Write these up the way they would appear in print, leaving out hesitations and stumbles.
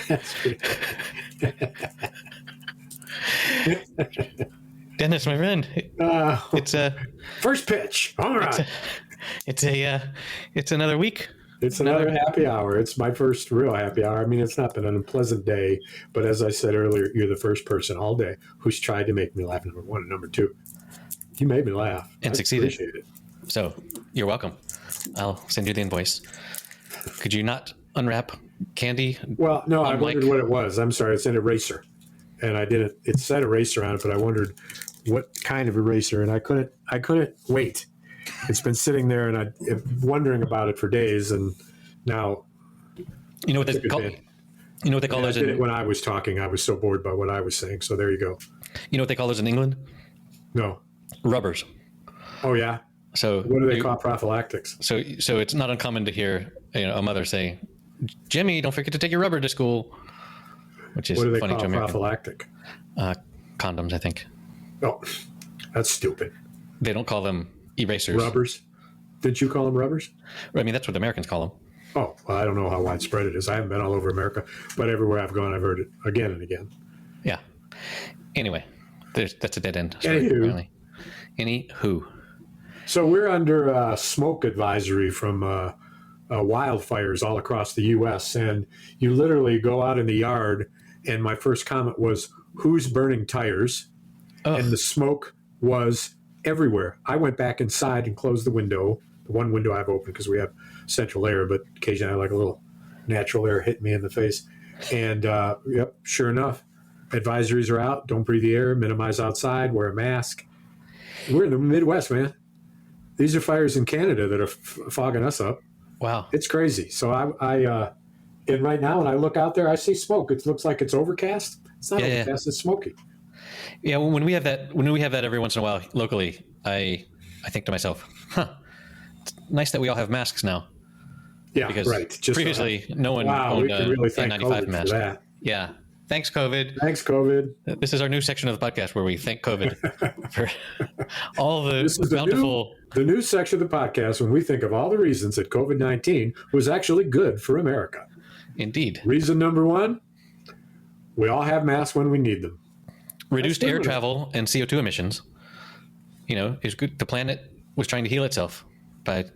That's good. Dennis, my friend, it's a first pitch. All right. It's another week. It's another happy hour. It's my first real happy hour. I mean, it's not been an unpleasant day, but as I said earlier, you're the first person all day who's tried to make me laugh. Number one and number two, you made me laugh and succeeded. Appreciate it. So you're welcome. I'll send you the invoice. Could you not unwrap candy? Well, no, I wondered what it was. I'm sorry. It's an eraser, and I didn't. It said eraser on it, but I wondered what kind of eraser, and I couldn't wait. It's been sitting there, and I'm wondering about it for days, and now you know what they call. You know what they call those. When I was talking, I was so bored by what I was saying. So there you go. You know what they call those in England? No. Rubbers. Oh yeah. So what do they call prophylactics? So it's not uncommon to hear a mother say, "Jimmy, don't forget to take your rubber to school," which is what do they funny call to American. Prophylactic? Condoms, I think. Oh, that's stupid. They don't call them erasers. Rubbers. Didn't you call them rubbers? I mean, that's what the Americans call them. Oh, well, I don't know how widespread it is. I haven't been all over America, but everywhere I've gone, I've heard it again and again. Yeah. Anyway, that's a dead end story, apparently. Anywho. So we're under smoke advisory from wildfires all across the U.S., and you literally go out in the yard, and my first comment was, who's burning tires? Ugh. And the smoke was everywhere. I went back inside and closed the window, the one window I've opened because we have central air, but occasionally I like a little natural air hitting me in the face. And yep, sure enough, advisories are out. Don't breathe the air, minimize outside, wear a mask. We're in the Midwest, man. These are fires in Canada that are fogging us up. Wow. It's crazy. So and right now when I look out there, I see smoke. It looks like it's overcast. It's not overcast, it's smoky. Yeah, when we have that every once in a while locally, I think to myself, it's nice that we all have masks now. Yeah, because right. Just previously, no one owned a really thank N95 COVID mask. for that. Yeah. Thanks, COVID. Thanks, COVID. This is our new section of the podcast where we thank COVID for all the bountiful... The new section of the podcast when we think of all the reasons that COVID-19 was actually good for America. Indeed. Reason number one, we all have masks when we need them. Reduced air travel and CO2 emissions. Is good. The planet was trying to heal itself by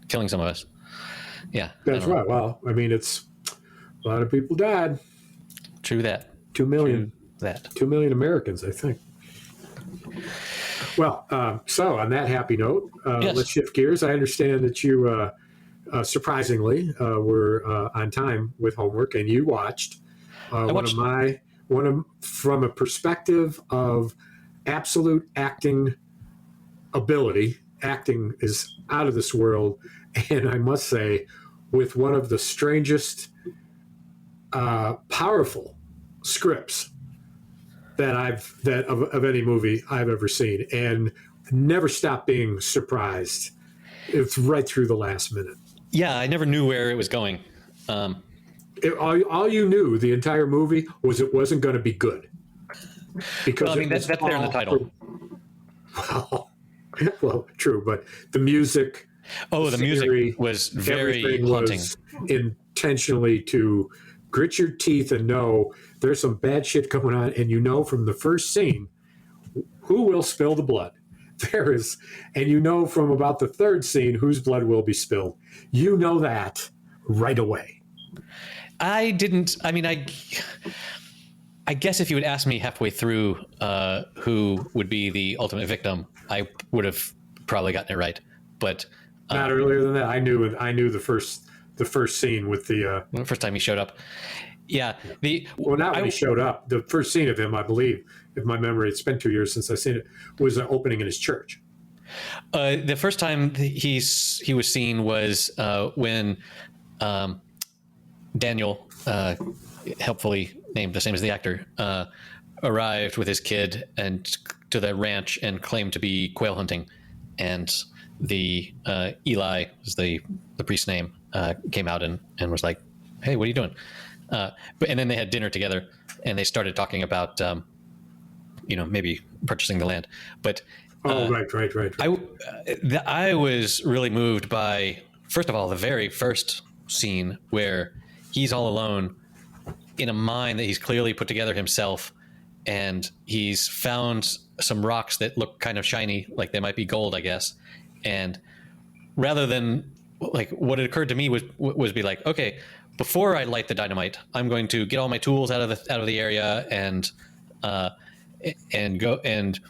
killing some of us. Yeah. That's right. Well, I mean, it's a lot of people died. True that. 2 million. True that. 2 million Americans, I think. Well, so on that happy note, yes. Let's shift gears. I understand that you, surprisingly, were on time with homework, and you watched from a perspective of absolute acting ability. Acting is out of this world, and I must say, with one of the strangest, powerful scripts that of any movie I've ever seen, and never stopped being surprised. It's right through the last minute. Yeah, I never knew where it was going. All you knew the entire movie was it wasn't going to be good. Because that's there in the title. Well, true, but the music. Oh, the music was very haunting. Was intentionally to grit your teeth and know there's some bad shit going on, and you know from the first scene who will spill the blood. There is, and you know from about the third scene whose blood will be spilled. You know that right away. I didn't. I mean, I guess if you had asked me halfway through who would be the ultimate victim, I would have probably gotten it right. But not earlier than that. I knew the first scene with the first time he showed up. Yeah. Not when he showed up. The first scene of him, I believe, if my memory, it's been 2 years since I've seen it, was an opening in his church. The first time he was seen was when Daniel, helpfully named the same as the actor, arrived with his kid and to the ranch and claimed to be quail hunting, and the Eli was the priest's name, came out and was like, "Hey, what are you doing?" And then they had dinner together, and they started talking about maybe purchasing the land. But Oh, right. I was really moved by, first of all, the very first scene where he's all alone in a mine that he's clearly put together himself, and he's found some rocks that look kind of shiny, like they might be gold, I guess. And rather than, like, what had occurred to me was be like, okay, before I light the dynamite, I'm going to get all my tools out of the area and go and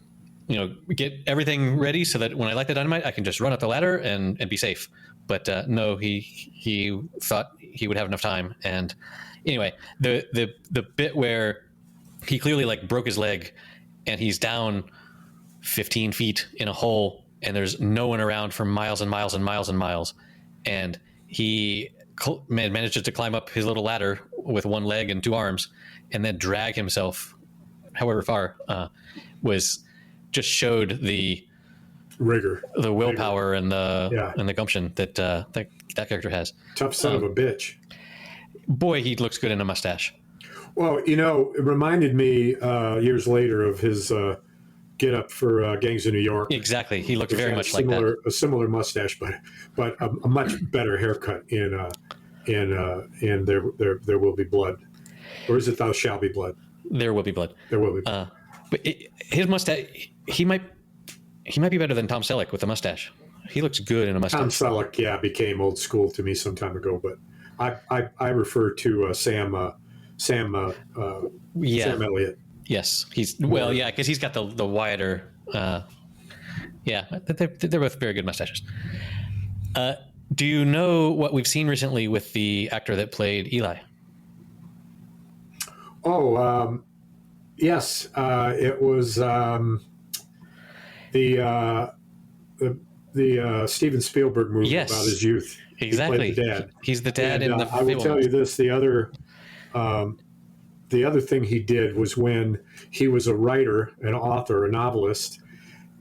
get everything ready so that when I light the dynamite, I can just run up the ladder and be safe. But no, he thought he would have enough time. And anyway, the bit where he clearly like broke his leg and he's down 15 feet in a hole and there's no one around for miles and miles and miles and miles, and he manages to climb up his little ladder with one leg and two arms and then drag himself however far, was just showed the rigor, the willpower, and the gumption that that character has. Tough son of a bitch. Boy, he looks good in a mustache. Well, it reminded me years later of his get up for Gangs of New York. Exactly, he looked very much like that. A similar mustache, but a much better haircut in There Will Be Blood, or is it Thou Shall Be Blood? There Will Be Blood. There Will Be Blood. But his mustache, he might be better than Tom Selleck with a mustache. He looks good in a mustache. Tom Selleck, became old school to me some time ago, but I refer to Sam Elliott. Yes, because he's got the wider. They're both very good mustaches. Do you know what we've seen recently with the actor that played Eli? Oh, yes. It was the Steven Spielberg movie about his youth. Exactly. He played the dad. He's the dad in the I will tell you this: the other thing he did was when he was a writer, an author, a novelist,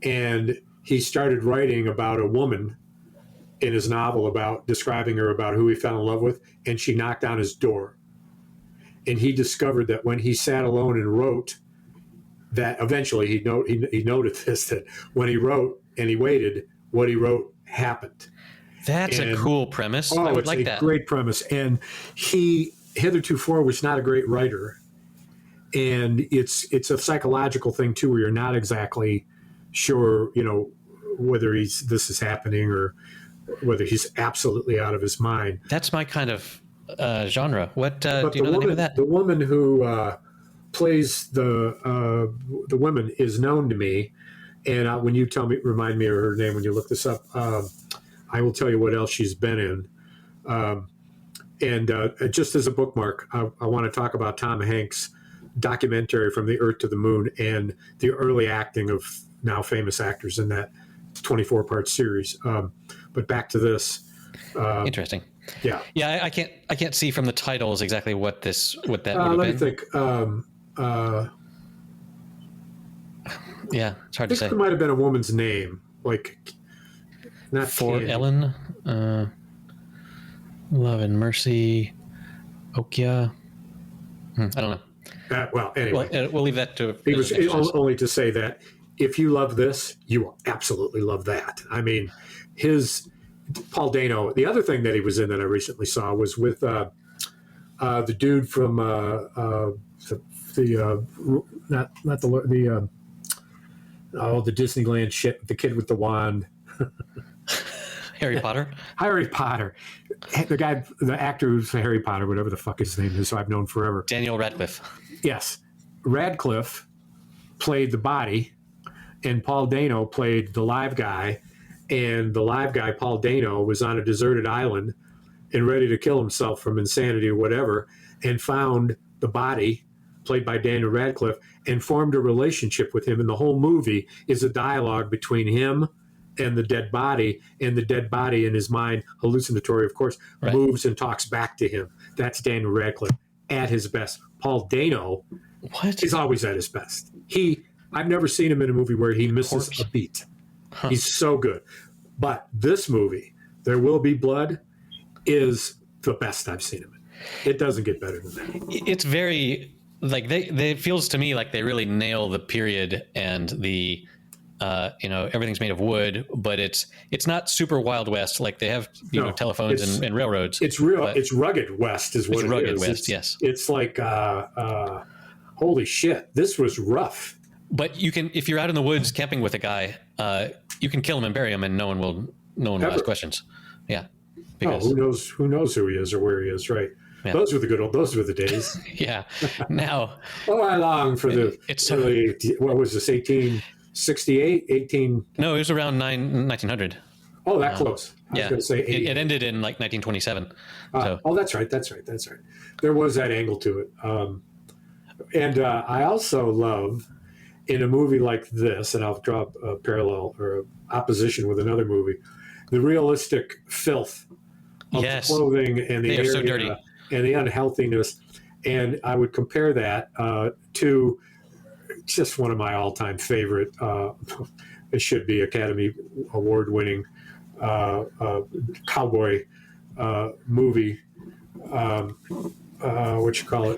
and he started writing about a woman in his novel, describing her, about who he fell in love with, and she knocked on his door. And he discovered that when he sat alone and wrote, that eventually he noted this, that when he wrote and he waited, what he wrote happened. That's a cool premise. I would like that. It's a great premise. And he heretofore was not a great writer. And it's a psychological thing too, where you're not exactly sure, whether this is happening or whether he's absolutely out of his mind. That's my kind of genre. What do you know the name of that? The woman who plays the woman is known to me, and when you remind me of her name when you look this up, I will tell you what else she's been in. And just as a bookmark, I want to talk about Tom Hanks' documentary From the Earth to the Moon and the early acting of now famous actors in that 24-part series. But back to this. Interesting. Yeah. Yeah, I can't see from the titles exactly what that would have been. Let me think. Yeah, it's hard to say. It might have been a woman's name, like not For Candy. Ellen, Love and Mercy, Okia. I don't know. Well, anyway, we'll leave that to. He was only to say that if you love this, you will absolutely love that. I mean, Paul Dano. The other thing that he was in that I recently saw was with the dude from the Disneyland shit, the kid with the wand. Harry Potter. Harry Potter. The actor who's Harry Potter, whatever the fuck his name is, who I've known forever. Daniel Radcliffe. Yes. Radcliffe played the body, and Paul Dano played the live guy. And the live guy, Paul Dano, was on a deserted island and ready to kill himself from insanity or whatever, and found the body, played by Daniel Radcliffe, and formed a relationship with him. And the whole movie is a dialogue between him and the dead body, and the dead body in his mind, hallucinatory, of course, right, moves and talks back to him. That's Daniel Radcliffe at his best. Paul Dano is always at his best. I've never seen him in a movie where he misses a beat. Huh. He's so good. But this movie, There Will Be Blood, is the best I've seen him in. It doesn't get better than that. It's very, like, it feels to me like they really nail the period and the Everything's made of wood, but it's not super Wild West. Like they have telephones and railroads. It's real. It's rugged West is what it is. Rugged West, yes. It's like holy shit, this was rough. But you can, if you're out in the woods camping with a guy, you can kill him and bury him, and no one will ask questions. Yeah. Because, who knows who he is or where he is, right? Yeah. Those were the days. Yeah. Now. I long for what was this, 1868, 18? No, it was around 1900. Oh, that close. I was going to say it ended in like 1927. That's right. There was that angle to it. And I also love, in a movie like this, and I'll draw a parallel or opposition with another movie, the realistic filth of the clothing and the area, so dirty. And the unhealthiness. And I would compare that to just one of my all-time favorite, it should be Academy Award-winning cowboy movie,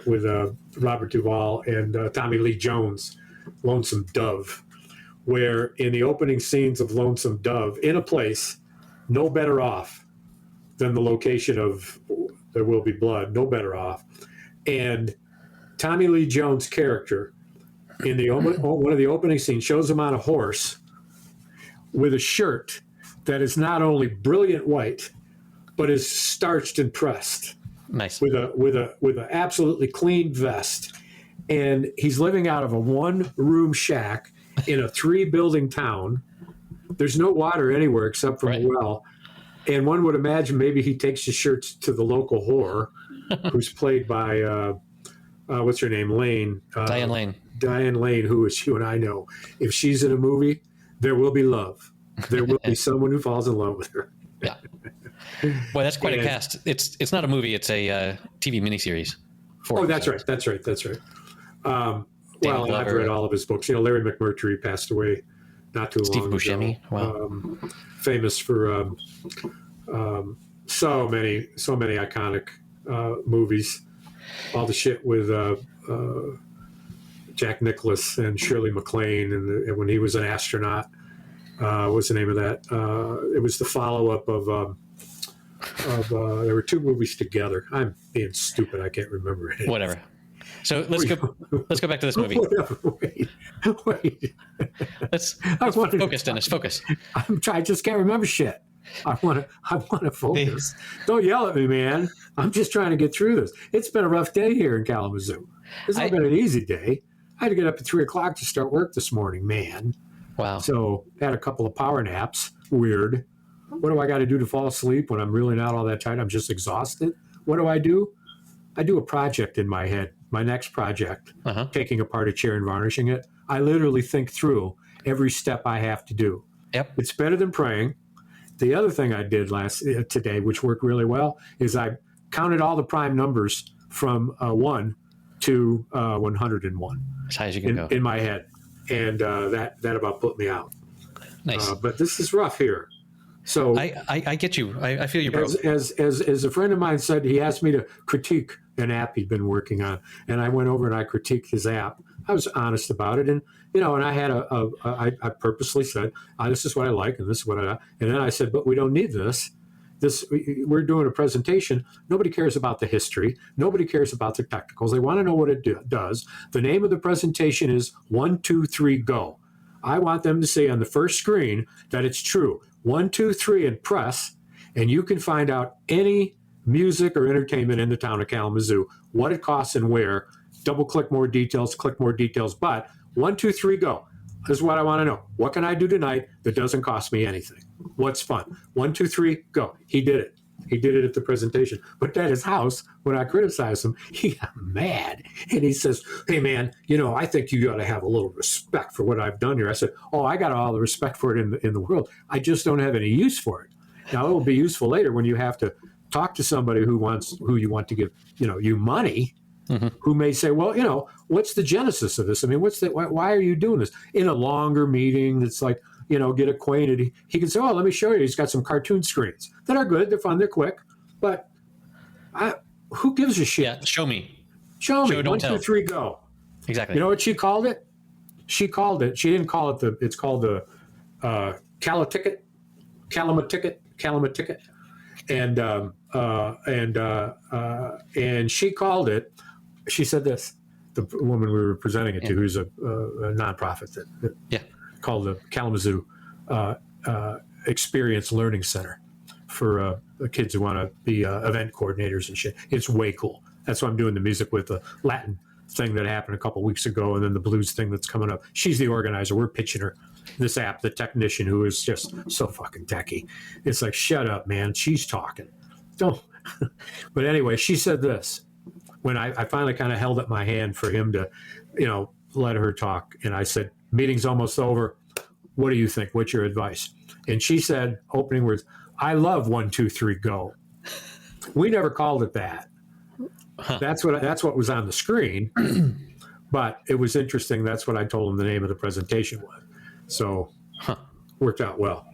with Robert Duvall and Tommy Lee Jones, Lonesome Dove, where in the opening scenes of Lonesome Dove, in a place no better off than the location of There Will Be Blood, no better off. And Tommy Lee Jones' character in one of the opening scenes shows him on a horse with a shirt that is not only brilliant white, but is starched and pressed. Nice. With a absolutely clean vest. And he's living out of a 1-room shack in a 3-building town. There's no water anywhere except from a well. And one would imagine maybe he takes his shirts to the local whore, who's played by, what's her name? Lane. Diane Lane. Diane Lane, who is you and I know. If she's in a movie, there will be love. There will be someone who falls in love with her. Yeah. Boy, that's quite a cast. It's not a movie. It's a TV miniseries. That's right. Well, I've read all of his books. Larry McMurtry passed away not too long ago. Steve Buscemi. Wow. Famous for so many iconic movies. All the shit with Jack Nicklaus and Shirley MacLaine, and when he was an astronaut. What's the name of that? It was the follow-up of there were 2 movies together. I'm being stupid. I can't remember it. Whatever. So let's go back to this movie. Wait. Let's focus, Dennis. Focus. I just can't remember shit. I want to focus. Don't yell at me, man. I'm just trying to get through this. It's been a rough day here in Kalamazoo. It's not been an easy day. I had to get up at 3:00 to start work this morning, man. Wow. So had a couple of power naps. Weird. What do I got to do to fall asleep when I'm really not all that tired? I'm just exhausted. What do? I do a project in my head. My next project, taking apart a chair and varnishing it. I literally think through every step I have to do. Yep. It's better than praying. The other thing I did today, which worked really well, is I counted all the prime numbers from 1 to 101. As high as you can go. In my head. And that about put me out. Nice. But this is rough here. So I get you. I feel you, bro. As a friend of mine said, he asked me to critique an app he'd been working on, and I went over and I critiqued his app. I was honest about it, and and I had I purposely said, this is what I like, and this is what and then I said, but we don't need this. We're doing a presentation. Nobody cares about the history. Nobody cares about the technicals. They want to know what it does. The name of the presentation is 1, 2, 3, go. I want them to say on the first screen that it's true. 1, 2, 3, and press, and you can find out any music or entertainment in the town of Kalamazoo, what it costs and where. Double click more details, click more details. But 1, 2, 3, go. This is what I want to know. What can I do tonight that doesn't cost me anything? What's fun? 1, 2, 3, go. He did it. He did it at the presentation. But at his house, when I criticized him, he got mad. And he says, hey, man, I think you got to have a little respect for what I've done here. I said, I got all the respect for it in the world. I just don't have any use for it. Now, it will be useful later when you have to talk to somebody who you want to give, you money, who may say, well, what's the genesis of this? I mean, why are you doing this? In a longer meeting that's like, get acquainted. He can say, let me show you. He's got some cartoon screens that are good. They're fun. They're quick. But who gives a shit? Yeah, show me. Show me. Show, don't 1, tell. 2, 3, go. Exactly. You know what she called it? she called it. She didn't call it it's called the Calamaticket, and she called it. She said this. The woman we were presenting it to, who's a nonprofit that called the Kalamazoo Experience Learning Center for kids who want to be event coordinators and shit. It's way cool. That's why I'm doing the music with the Latin thing that happened a couple weeks ago, and then the blues thing that's coming up. She's the organizer. We're pitching her this app, the technician who is just so fucking techie. It's like, shut up, man. She's talking. Don't. But anyway, she said this when I finally kind of held up my hand for him to, let her talk. And I said, meeting's almost over. What do you think? What's your advice? And she said, opening words, I love 1, 2, 3, go. We never called it that. Huh. That's what was on the screen. But it was interesting. That's what I told him the name of the presentation was. So worked out well.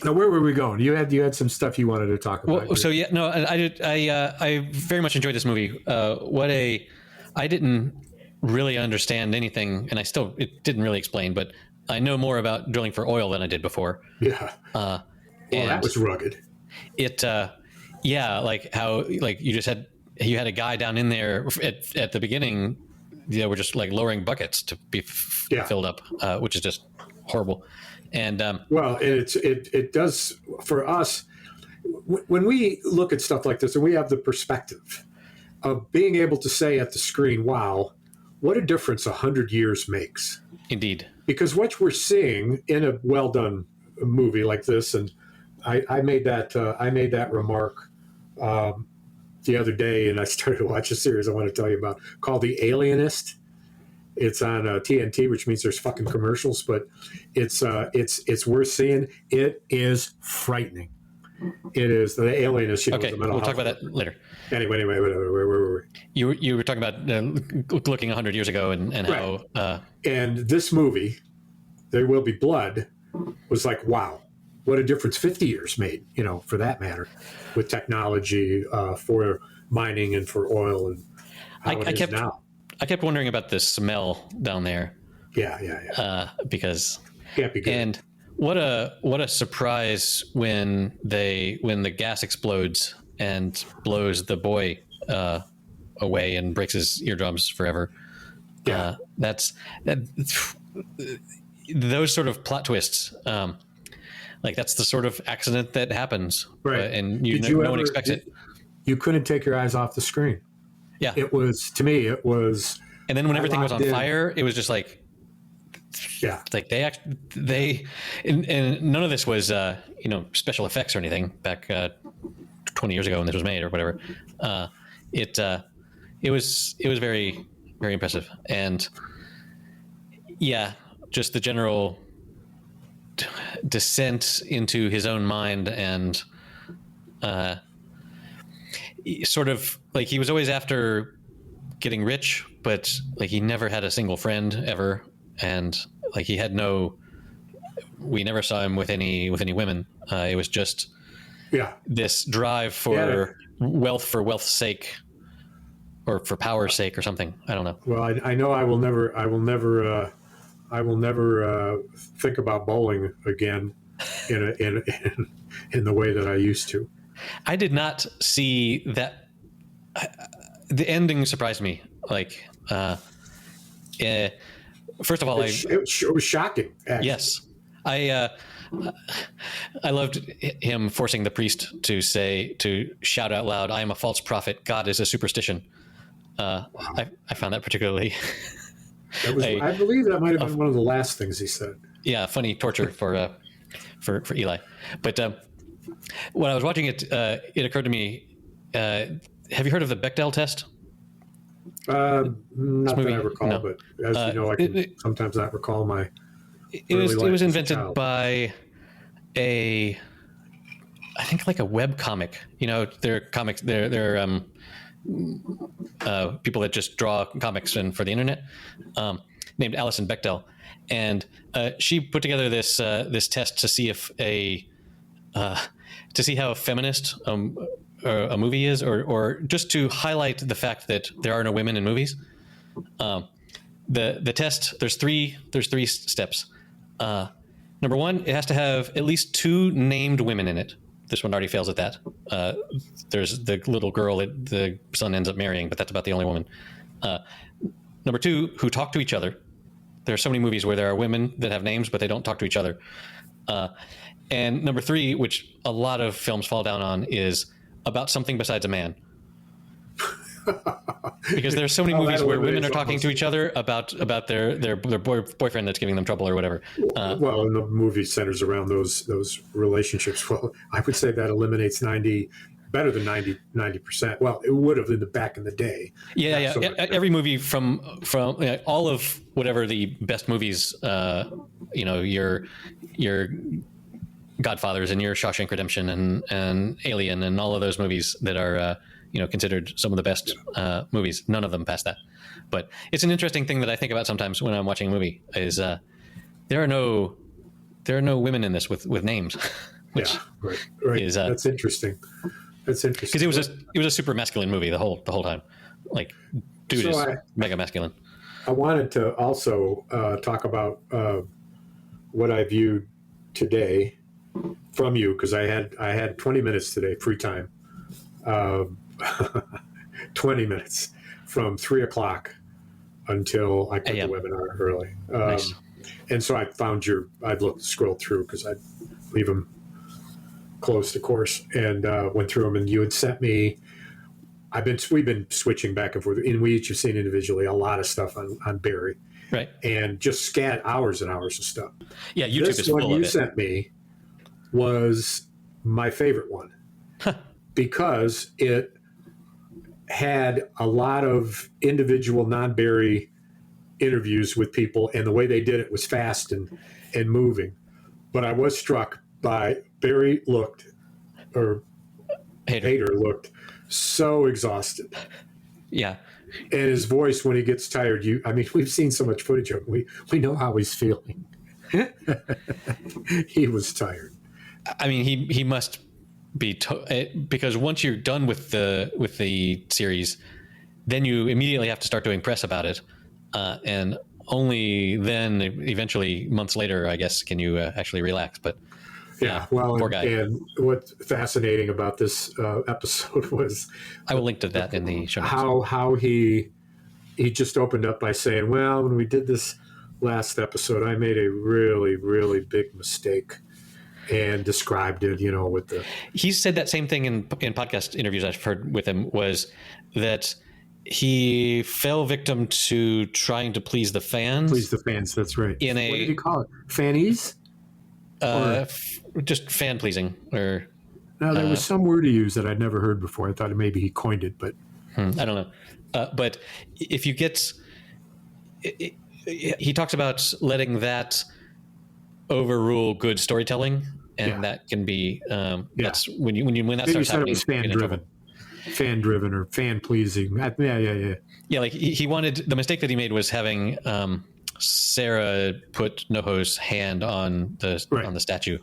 Now, where were we going? You had some stuff you wanted to talk about. Well, so yeah, no, I did. I very much enjoyed this movie. I didn't really understand anything, and it didn't really explain, but I know more about drilling for oil than I did before. Yeah. Well, that was rugged. Like how, like you had a guy down in there at the beginning. We're just like lowering buckets to be filled up, which is just horrible. And well, it does for us when we look at stuff like this, and we have the perspective of being able to say at the screen, "Wow, what a difference 100 years makes." Indeed, because what we're seeing in a well done movie like this, and I made that remark the other day, and I started to watch a series I want to tell you about called The Alienist. It's on TNT, which means there's fucking commercials, but it's worth seeing. It is frightening. It is The Alienist. Okay, we'll talk about that later. Anyway, where were we? You were talking about looking 100 years ago and right. how. And this movie, There Will Be Blood, was like, wow, what a difference 50 years made, for that matter, with technology for mining and for oil and how it is now. I kept wondering about the smell down there. Yeah. Because can't be good. And what a surprise when the gas explodes and blows the boy away and breaks his eardrums forever. Yeah, those sort of plot twists. Like that's the sort of accident that happens, right? And no one expects it. You couldn't take your eyes off the screen. Yeah, it was, to me, it was. And then when everything was on fire, it was just like, like they and none of this was special effects or anything back 20 years ago when this was made or whatever. It was very, very impressive, and just the general descent into his own mind and sort of like he was always after getting rich, but like he never had a single friend ever, and like we never saw him with any women. It was just this drive for wealth for wealth's sake, or for power's sake, or something. I don't know. Well, I know I will never think about bowling again in the way that I used to. I did not see that. The ending surprised me. Like, first of all, it was shocking. Actually. Yes, I loved him forcing the priest to shout out loud, "I am a false prophet. God is a superstition." Wow. I found that particularly. I believe that might have been one of the last things he said. Yeah, funny torture for Eli. But when I was watching it, it occurred to me: have you heard of the Bechdel Test? Not that I recall, no. But as you know, I can sometimes not recall my. It was invented by I think like a web comic. They're comics. They're people that just draw comics for the internet, named Alison Bechdel, and she put together this test to see if to see how feminist a movie is, or just to highlight the fact that there are no women in movies. the test, there's three steps. Number one, it has to have at least 2 named women in it. This one already fails at that. There's the little girl that the son ends up marrying, but that's about the only woman. Number 2, who talk to each other. There are so many movies where there are women that have names, but they don't talk to each other. And number 3, which a lot of films fall down on, is about something besides a man. Because there's so many movies where women are talking to each other about their boyfriend that's giving them trouble or whatever. Well, and the movie centers around those relationships. Well, I would say that eliminates better than 90%. Well, it would have in the back in the day. Yeah. Every movie from all of whatever the best movies, your Godfathers and your Shawshank Redemption and Alien and all of those movies that are considered some of the best movies. None of them pass that. But it's an interesting thing that I think about sometimes when I'm watching a movie is there are no women in this with names. Which right. Is, that's interesting. That's interesting. Because it was a super masculine movie the whole time. Like, dude is mega masculine. I wanted to also talk about what I viewed today from you, because I had 20 minutes today, free time. 20 minutes from 3 o'clock until I quit the webinar early. Nice. And so I found I'd scrolled through because I'd leave them closed, of course, and went through them. And you had sent me. We've been switching back and forth, and we each have seen individually a lot of stuff on Barry, right? And just scat hours and hours of stuff. Yeah, YouTube is full of it. This one you sent me was my favorite one because it had a lot of individual non-Barry interviews with people, and the way they did it was fast and moving. But I was struck by Barry Hader looked so exhausted. Yeah. And his voice when he gets tired, we've seen so much footage of him. We know how he's feeling. He was tired. I mean, he must be because once you're done with the series, then you immediately have to start doing press about it, and only then, eventually, months later, I guess, can you actually relax. But poor guy. And what's fascinating about this episode was I will link to that in the show notes. How he just opened up by saying, "Well, when we did this last episode, I made a really, really big mistake." And described it, with the. He said that same thing in podcast interviews I've heard with him, was that he fell victim to trying to please the fans. Please the fans, that's right. What did he call it? Fannies? Just fan pleasing, or. No, there was some word he used that I'd never heard before. I thought maybe he coined it, but. I don't know. But if you get, he talks about letting that overrule good storytelling, and that can be that's when that starts happening. Fan driven or fan pleasing. Yeah, like he wanted, the mistake that he made was having Sarah put NoHo's hand on the statue,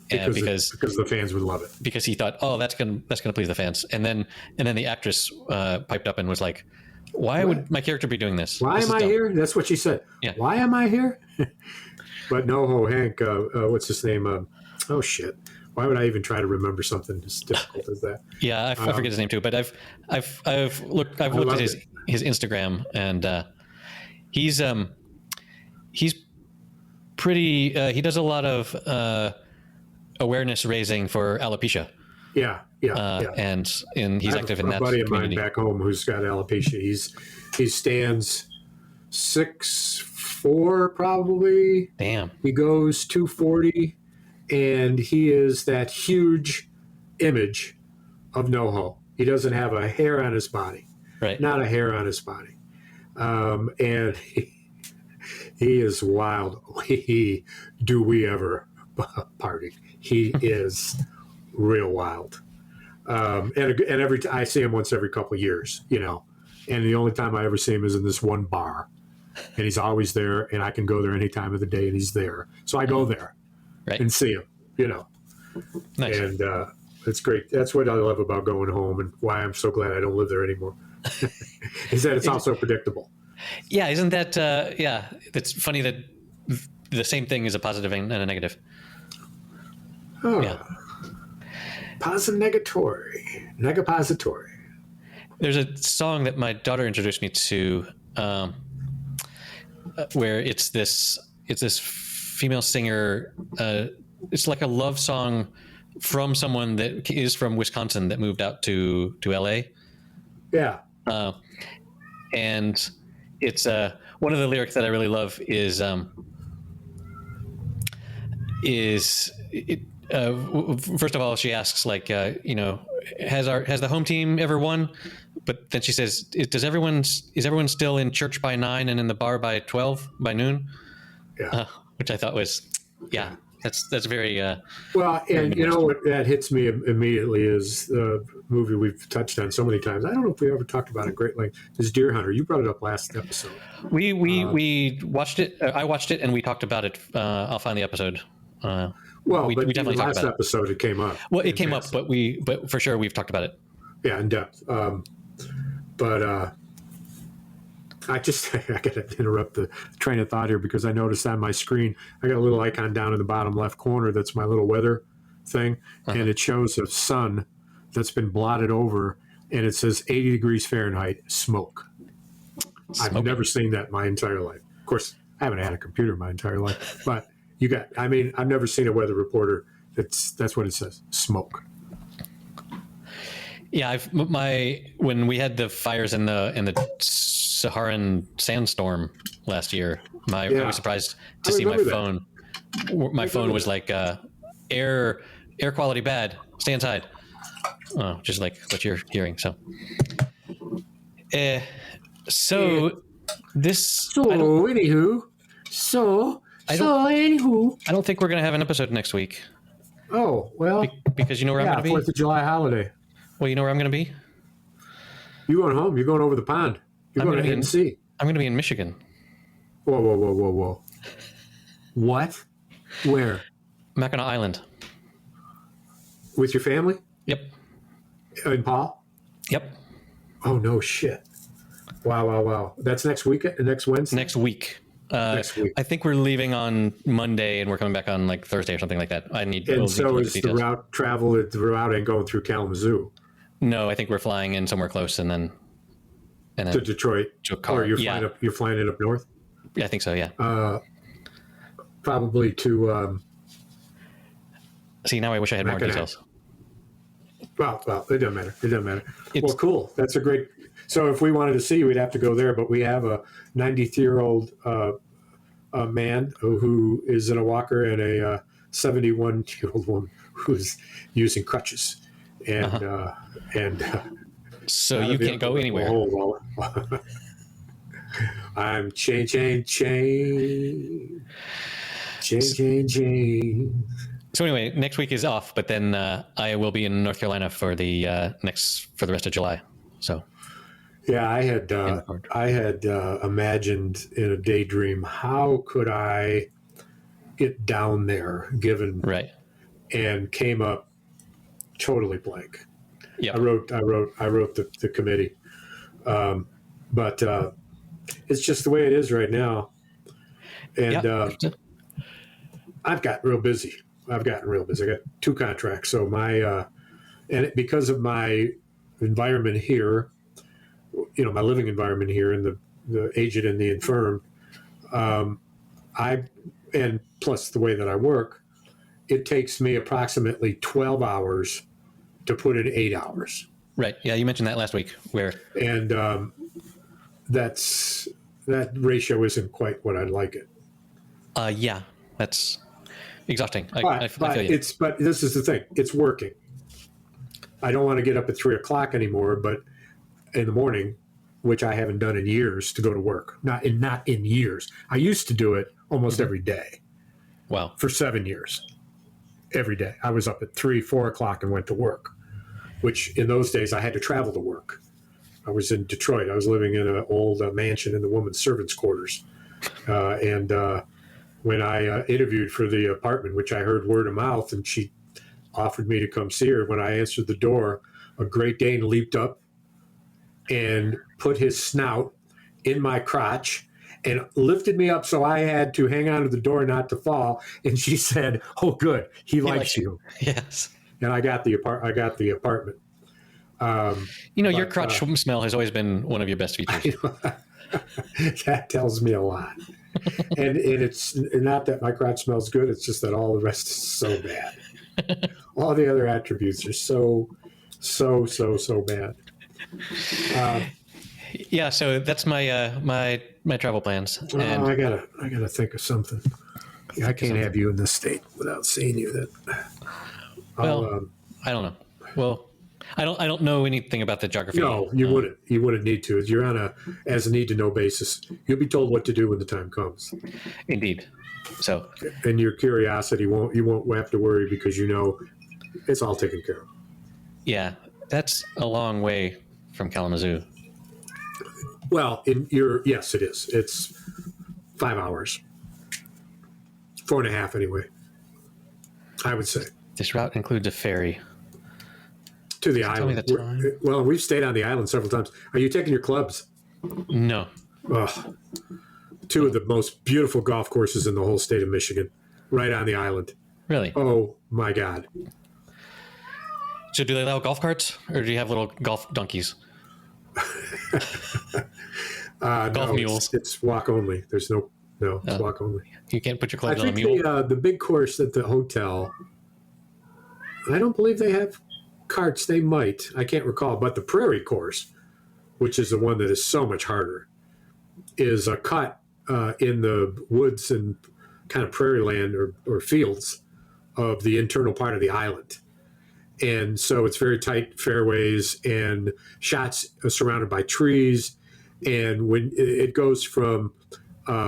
because the fans would love it. Because he thought, that's gonna please the fans, and then the actress piped up and was like, "Why would my character be doing this? Why am I here?" That's what she said. Yeah. Why am I here? But NoHo Hank, what's his name? Oh shit! Why would I even try to remember something as difficult as that? Yeah, I forget his name too. But I've looked at his Instagram, and he's pretty. He does a lot of awareness raising for alopecia. Yeah. And he's active in that community. A buddy of community. mine back home who's got alopecia. He stands 6'4" probably. Damn. He goes 240, and he is that huge image of NoHo. He doesn't have a hair on his body. Right. Not a hair on his body. And he is wild. Do we ever party? He is real wild. And I see him once every couple of years, and the only time I ever see him is in this one bar. And he's always there, and I can go there any time of the day, and he's there. So I go there and see him, Nice. And it's great. That's what I love about going home, and why I'm so glad I don't live there anymore. Is that it's also predictable. Yeah, isn't that yeah? It's funny that the same thing is a positive and a negative. Oh, Yeah. Posinegatory. Negapository. There's a song that my daughter introduced me to, where it's this female singer. It's like a love song from someone that is from Wisconsin that moved out to LA. Yeah. And it's one of the lyrics that I really love is first of all, she asks, like, has the home team ever won? But then she says, is everyone still in church by 9 and in the bar by 12 by noon? Yeah. Which I thought was, yeah, that's very well, and you know what that hits me immediately is the movie we've touched on so many times. I don't know if we ever talked about it great length. Is Deer Hunter. You brought it up last episode. We watched it. I watched it and we talked about it. I'll find the episode. Well, we definitely talked about episode it came up. Well, it came up, but for sure we've talked about it. Yeah, in depth. But I got to interrupt the train of thought here because I noticed on my screen I got a little icon down in the bottom left corner that's my little weather thing, and it shows a sun that's been blotted over, and it says 80 degrees Fahrenheit, smoke. I've never seen that my entire life. Of course, I haven't had a computer my entire life, but I've never seen a weather reporter that's what it says, smoke. Yeah, when we had the fires in the Saharan sandstorm last year, I was surprised to see my phone. My phone was like air quality bad. Stay inside. Oh, just like what you're hearing. So, anywho, I don't think we're gonna have an episode next week. Oh well, because you know where I'm gonna be. 4th of July holiday. Well, you know where I'm gonna be. You going home? You're going over the pond. You're going to NC. I'm gonna be in Michigan. Whoa. What? Where? Mackinac Island. With your family? Yep. And Paul? Yep. Oh, no shit. Wow. That's next weekend? Next Wednesday? Next week. Next week. I think we're leaving on Monday and we're coming back on like Thursday or something like that. So is the route travel? The route ain't going through Kalamazoo? No, I think we're flying in somewhere close and then to Detroit. To a car. Or you're flying it up north? Yeah, I think so. Yeah. Probably to. See, now I wish I had more details. Well, it doesn't matter. Well, cool. That's a great. So if we wanted to see, we'd have to go there. But we have a 93-year-old man who is in a walker and a 71-year-old woman who's using crutches, and so you can't go anywhere. I'm chain. So anyway, next week is off, but then I will be in North Carolina for the rest of July. So, yeah, I had imagined in a daydream how could I get down there, right, and came up totally blank. Yeah, I wrote the committee, but it's just the way it is right now, and I've gotten real busy. I got 2 contracts. So because of my environment here, my living environment here and the aged and the infirm, and plus the way that I work, it takes me approximately 12 hours to put in 8 hours. Right. Yeah. You mentioned that last week and that ratio isn't quite what I'd like it. Yeah, that's exhausting. I feel you. But this is the thing. It's working. I don't want to get up at 3:00 anymore, but in the morning, which I haven't done in years, to go to work. Not in years. I used to do it almost every day. Wow. For 7 years. Every day. I was up at 3-4 o'clock and went to work, which in those days I had to travel to work. I was in Detroit. I was living in an old mansion in the women's servants' quarters. When I interviewed for the apartment, which I heard word of mouth, and she offered me to come see her, when I answered the door, a Great Dane leaped up and put his snout in my crotch and lifted me up so I had to hang onto the door not to fall. And she said, "Oh, good, he likes you." Yes. And I got the apartment. Your crotch smell has always been one of your best features. That tells me a lot. And it's not that my crotch smells good. It's just that all the rest is so bad. All the other attributes are so bad. Yeah, so that's my my travel plans. And I gotta think of something. I can't have you in this state without seeing you. That I don't know. Well, I don't know anything about the geography. No, you wouldn't. You wouldn't need to. You're on as a need to know basis. You'll be told what to do when the time comes. Indeed. So, and your curiosity you won't have to worry because it's all taken care of. Yeah, that's a long way from Kalamazoo. Well, yes, it is. It's 5 hours, 4.5 anyway. I would say this route includes a ferry to the island. Well, we've stayed on the island several times. Are you taking your clubs? No. Oh, 2 of the most beautiful golf courses in the whole state of Michigan, right on the island. Really? Oh my God. So do they allow golf carts, or do you have little golf donkeys? Golf mules. It's walk only. There's no, it's walk only. You can't put your clubs on a mule? The big course at the hotel, I don't believe they have carts. They might. I can't recall. But the prairie course, which is the one that is so much harder, is a cut in the woods and kind of prairie land or fields of the internal part of the island. And so it's very tight fairways and shots surrounded by trees. And when it goes from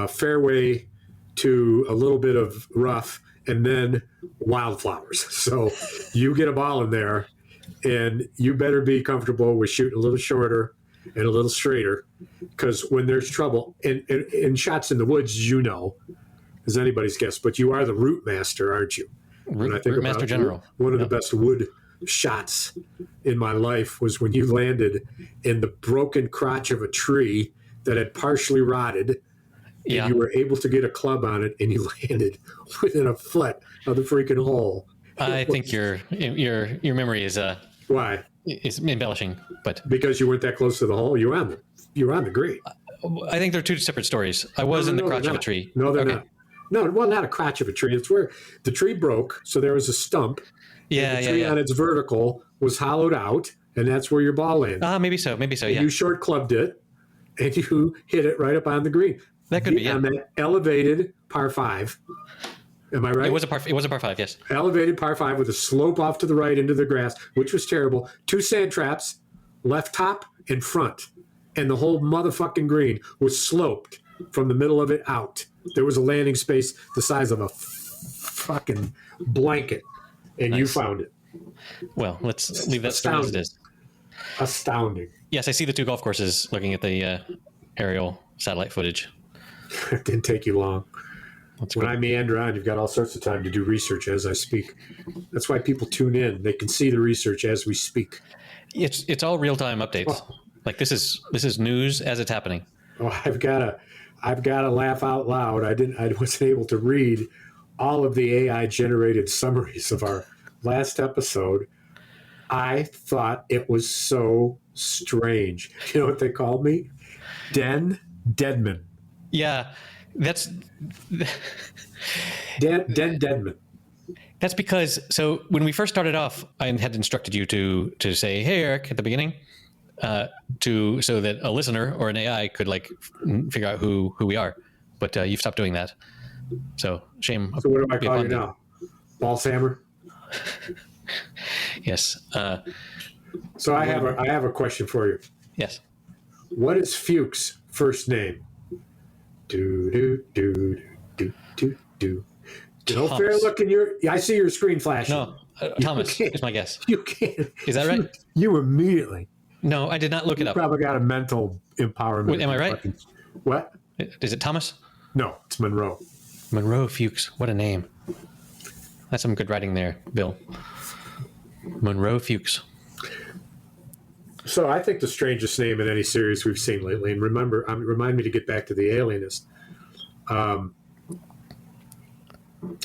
fairway to a little bit of rough and then wildflowers. So you get a ball in there and you better be comfortable with shooting a little shorter and a little straighter, because when there's trouble and shots in the woods, is anybody's guess, but you are the route master, aren't you? Route master general. One of the best wood shots in my life was when you landed in the broken crotch of a tree that had partially rotted. Yeah. And you were able to get a club on it, and you landed within a foot of the freaking hole. I think your memory is why is embellishing, but because you weren't that close to the hole, you were on the green. I think they're 2 separate stories. I was in the crotch of a tree. No, they're not. No, well, not a crotch of a tree. It's where the tree broke, so there was a stump. Yeah, the tree on its vertical was hollowed out, and that's where your ball landed. Maybe so. And you short clubbed it, and you hit it right up on the green. That could be on that elevated par 5. Am I right? It was a par 5, yes. Elevated par 5 with a slope off to the right into the grass, which was terrible. 2 sand traps, left top and front, and the whole motherfucking green was sloped from the middle of it out. There was a landing space the size of a fucking blanket, and nice. You found it. Well, let's leave that story as it is. Astounding. Yes, I see the 2 golf courses looking at the aerial satellite footage. It didn't take you long. That's when cool. I meander on, you've got all sorts of time to do research as I speak. That's why people tune in. They can see the research as we speak. It's all real-time updates. Oh. Like this is news as it's happening. Oh, I've got to laugh out loud. I wasn't able to read all of the AI generated summaries of our last episode. I thought it was so strange. You know what they called me? Deadman. Yeah, that's Deadman. That's because so when we first started off, I had instructed you to say, "Hey, Erik," at the beginning, so that a listener or an AI could figure out who we are. But you've stopped doing that. So shame. So what do I call you now? Balls hammer. Yes. So I have a question for you. Yes. What is Fuchs' first name? Do. No fair look in your. I see your screen flashing. No, Thomas is my guess. You can't. Is that right? You immediately. No, I did not look it up. Probably got a mental empowerment. Wait, am I right? What? Is it Thomas? No, it's Monroe. Monroe Fuchs. What a name. That's some good writing there, Bill. Monroe Fuchs. So I think the strangest name in any series we've seen lately, and remind me to get back to the Alienist.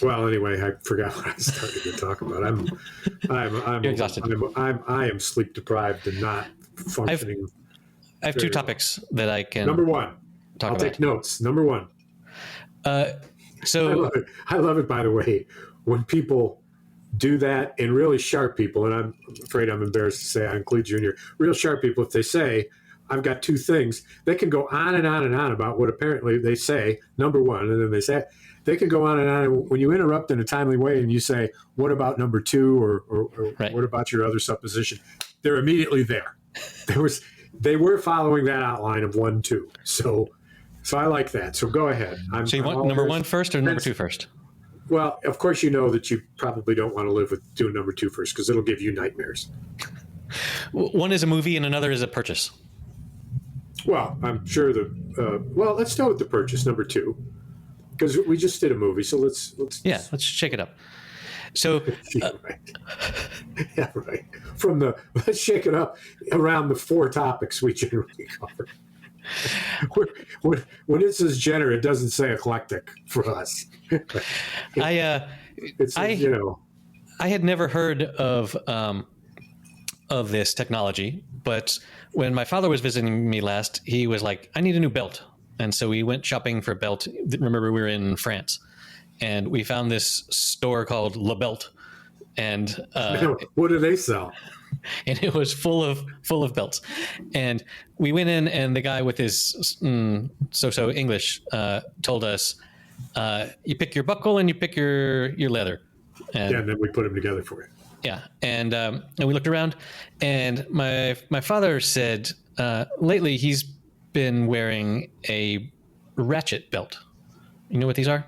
Well, anyway, I forgot what I started to talk about. You're exhausted. I am sleep deprived and not functioning. I have two topics that I can. Number one, I'll take notes. Number one. So I love it. By the way, when people do that, and really sharp people, and I'm afraid I'm embarrassed to say I include you in here. Real sharp people, if they say, "I've got two things," they can go on and on and on about what apparently they say. Number one, and then they can go on and on. And when you interrupt in a timely way and you say, "What about number two?" or right. "What about your other supposition?" They're immediately there. They were following that outline of 1, 2. So I like that. So go ahead. So you want number one first or number two first? Well, of course, you know that you probably don't want to live with doing number two first because it'll give you nightmares. One is a movie and another is a purchase. Well, I'm sure let's start with the purchase, number two, because we just did a movie. So let's shake it up. So right. Yeah, right. Let's shake it up around the 4 topics we generally cover. When it says gender, it doesn't say eclectic for us. I had never heard of this technology, but when my father was visiting me last, he was like, "I need a new belt," and so we went shopping for a belt. Remember, we were in France, and we found this store called La Belt, and what do they sell? And it was full of belts. And we went in, and the guy with his so-so English told us, "You pick your buckle and you pick your leather." And then we put them together for you. Yeah, and we looked around, and my father said lately he's been wearing a ratchet belt. You know what these are?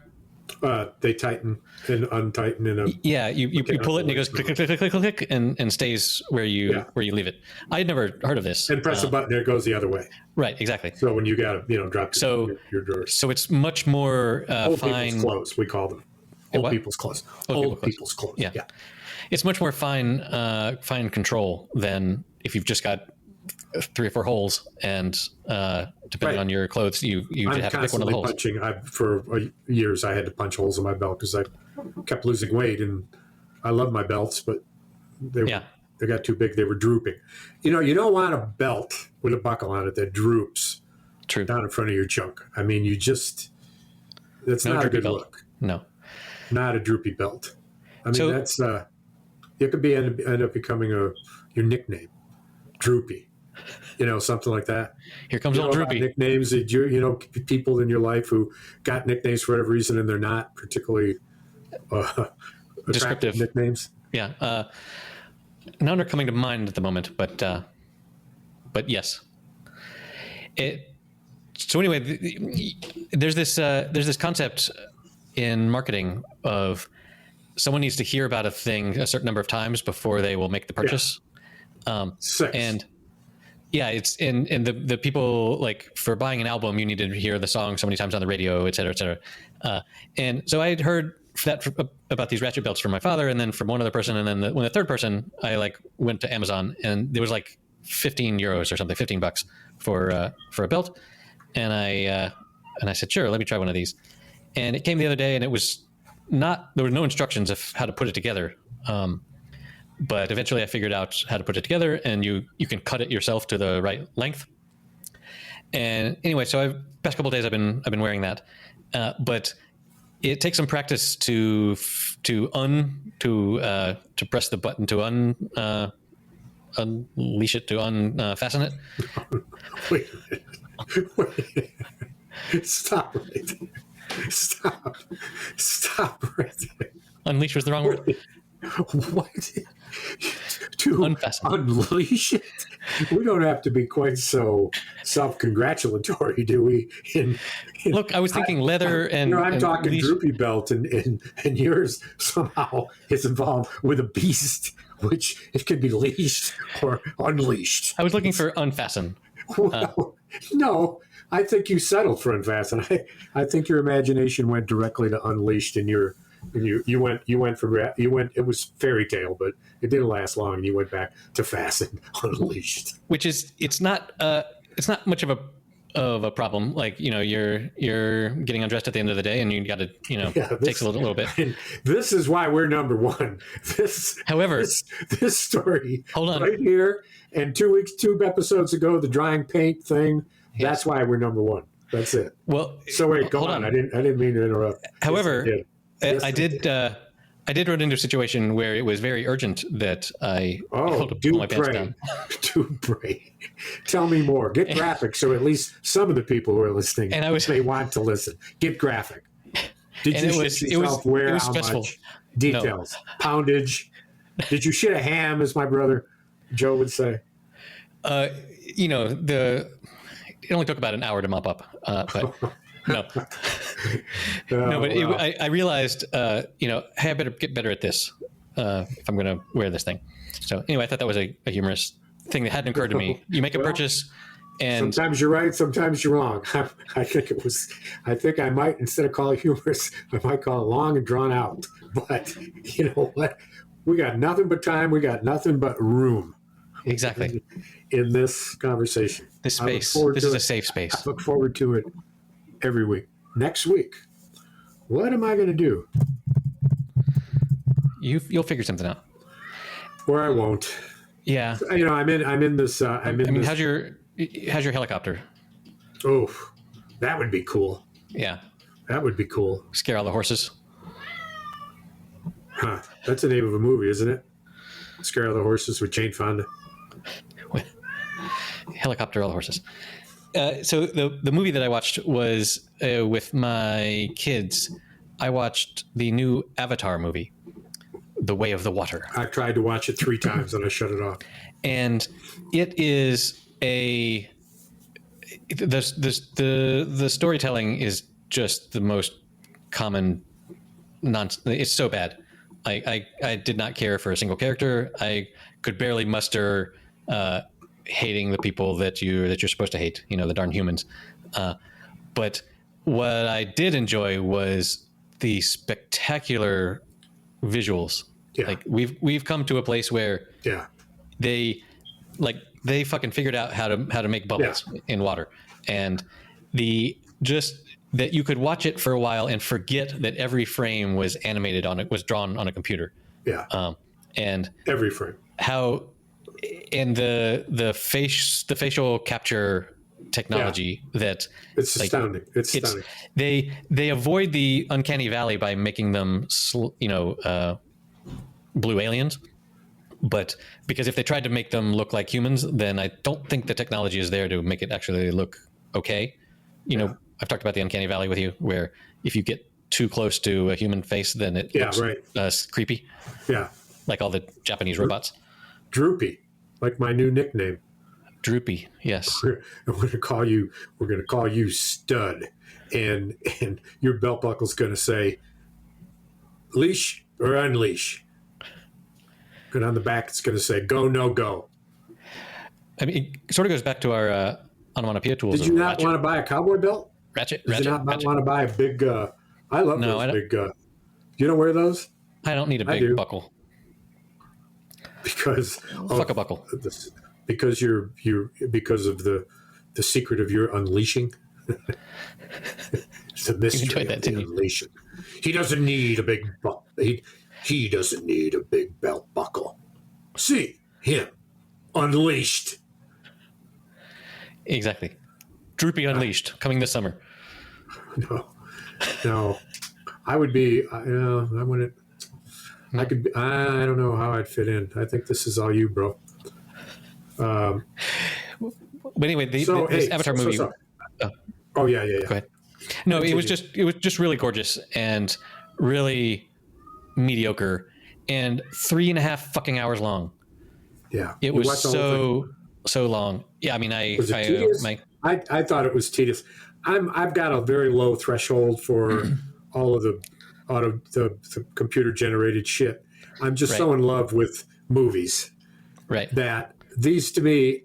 They tighten and untighten in a. Yeah, you pull it and it goes click, click, click, click, click, click, and stays where you leave it. I had never heard of this. And press a button, it goes the other way. Right, exactly. So when you got to drop your drawers. So it's much more old fine. People's clothes, we call them. Old people's clothes. Old people's clothes. Yeah. It's much more fine control than if you've just got 3 or 4 holes, and depending on your clothes, you have to pick one of the holes. For years, I had to punch holes in my belt because I kept losing weight, and I love my belts, but they got too big. They were drooping. You don't want a belt with a buckle on it that droops down in front of your junk. I mean, that's not a good look. No, not a droopy belt. I mean, that's it could end up becoming your nickname, Droopy. Something like that. Here comes old Droopy. Nicknames that people in your life who got nicknames for whatever reason, and they're not particularly descriptive nicknames. Yeah, none are coming to mind at the moment, but yes. So anyway, there's this concept in marketing of someone needs to hear about a thing a certain number of times before they will make the purchase. Yeah. 6. And yeah, it's in the people, like, for buying an album, you need to hear the song so many times on the radio, et cetera, et cetera. And so I had heard about these ratchet belts from my father, and then from one other person, and then when the third person, I went to Amazon, and there was like €15 or something, $15 for a belt, and I said, sure, let me try one of these. And it came the other day, and it was there were no instructions of how to put it together. But eventually I figured out how to put it together, and you can cut it yourself to the right length. And anyway, so past couple of days I've been wearing that, but it takes some practice to press the button to unleash it, to unfasten it. Wait a minute. Stop right there. Stop right there. Unleash was the wrong word. What? To unfasten. Unleash it? We don't have to be quite so self-congratulatory, do we? Look, I was thinking leather and... I'm talking leash. Droopy belt, and yours somehow is involved with a beast, which it could be leashed or unleashed. I was looking for unfasten. Well, no, I think you settled for unfasten. I think your imagination went directly to unleashed, and you're And you went from it was fairy tale, but it didn't last long, and you went back to Fasten Unleashed. Which is it's not much of a problem. Like, you're getting undressed at the end of the day, and you got to takes a little bit. This is why we're number one. However, this story hold on right here, and 2 episodes ago, the drying paint thing. Yes. That's why we're number one. That's it. Well, so wait, go on. I didn't mean to interrupt. However, yes, I did run into a situation where it was very urgent that I pull my pants down. Do pray. Tell me more. Get graphic, so at least some of the people who are listening may want to listen. Get graphic. Did you shit yourself? Where? It was how stressful. much? Details. No. Poundage. Did you shit a ham, as my brother Joe would say? It only took about an hour to mop up, but no. No, but I realized, hey, I better get better at this if I'm going to wear this thing. So anyway, I thought that was a humorous thing that hadn't occurred to me. You make a purchase, and sometimes you're right, sometimes you're wrong. I think I might, instead of call it humorous, I might call it long and drawn out. But you know what? We got nothing but time. We got nothing but room. Exactly. In this conversation. This space. This is a safe space. I look forward to it every week. Next week, what am I going to do? You'll figure something out. Or I won't. Yeah. I'm in this. How's your helicopter? Oh, that would be cool. Yeah. That would be cool. Scare all the horses. Huh. That's the name of a movie, isn't it? Scare all the horses with Jane Fonda. Helicopter all the horses. So the movie that I watched was with my kids. I watched the new Avatar movie, The Way of the Water. I tried to watch it 3 times and I shut it off. And it is the storytelling is just the most common nonsense. It's so bad. I did not care for a single character. I could barely muster hating the people that you're supposed to hate, the darn humans. But what I did enjoy was the spectacular visuals. Yeah. Like we've come to a place where they fucking figured out how to make bubbles in water, and that you could watch it for a while and forget that every frame was animated was drawn on a computer. Yeah. And every frame. How, and the facial capture technology that it's astounding. It's astounding. They avoid the uncanny valley by making them, blue aliens. But because if they tried to make them look like humans, then I don't think the technology is there to make it actually look okay. I've talked about the uncanny valley with you, where if you get too close to a human face, then it looks creepy. Yeah. Like all the Japanese robots. Droopy, like my new nickname. Droopy, yes. We're going to call you Stud, and your belt buckle's going to say leash or unleash. And on the back, it's going to say go, no go. I mean, it sort of goes back to our onomatopoeia tools. Did you not want to buy a cowboy belt? Did you not want to buy a big? I love those big. You don't wear those? I don't need a big buckle. Because fuck a buckle. Because because of the secret of your unleashing. It's the mystery of the unleashing. He doesn't need a big buckle. He doesn't need a big belt buckle. See him unleashed. Exactly. Droopy Unleashed coming this summer. No. I would be. I wouldn't. I could. I don't know how I'd fit in. I think this is all you, bro. But anyway, this Avatar movie. Oh yeah. Go ahead. No, it was just really gorgeous and really mediocre and 3.5 fucking hours long. Yeah, it was so long. Yeah, I mean, I thought it was tedious. I've got a very low threshold for all of the computer generated shit. I'm just so in love with movies, right? That these to me,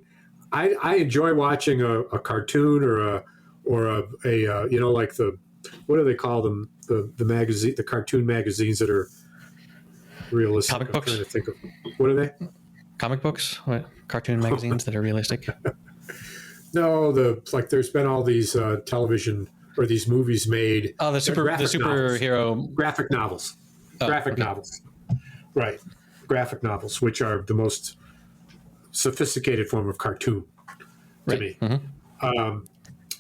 I enjoy watching a cartoon or a like the, what do they call them? the magazine, the cartoon magazines that are realistic. Comic books? I'm trying to think of, what are they? Comic books? What, cartoon magazines that are realistic? No, there's been all these television or these movies made. Oh, the superhero graphic novels. Graphic novels. Right. Graphic novels, which are the most sophisticated form of cartoon to me. Mm-hmm.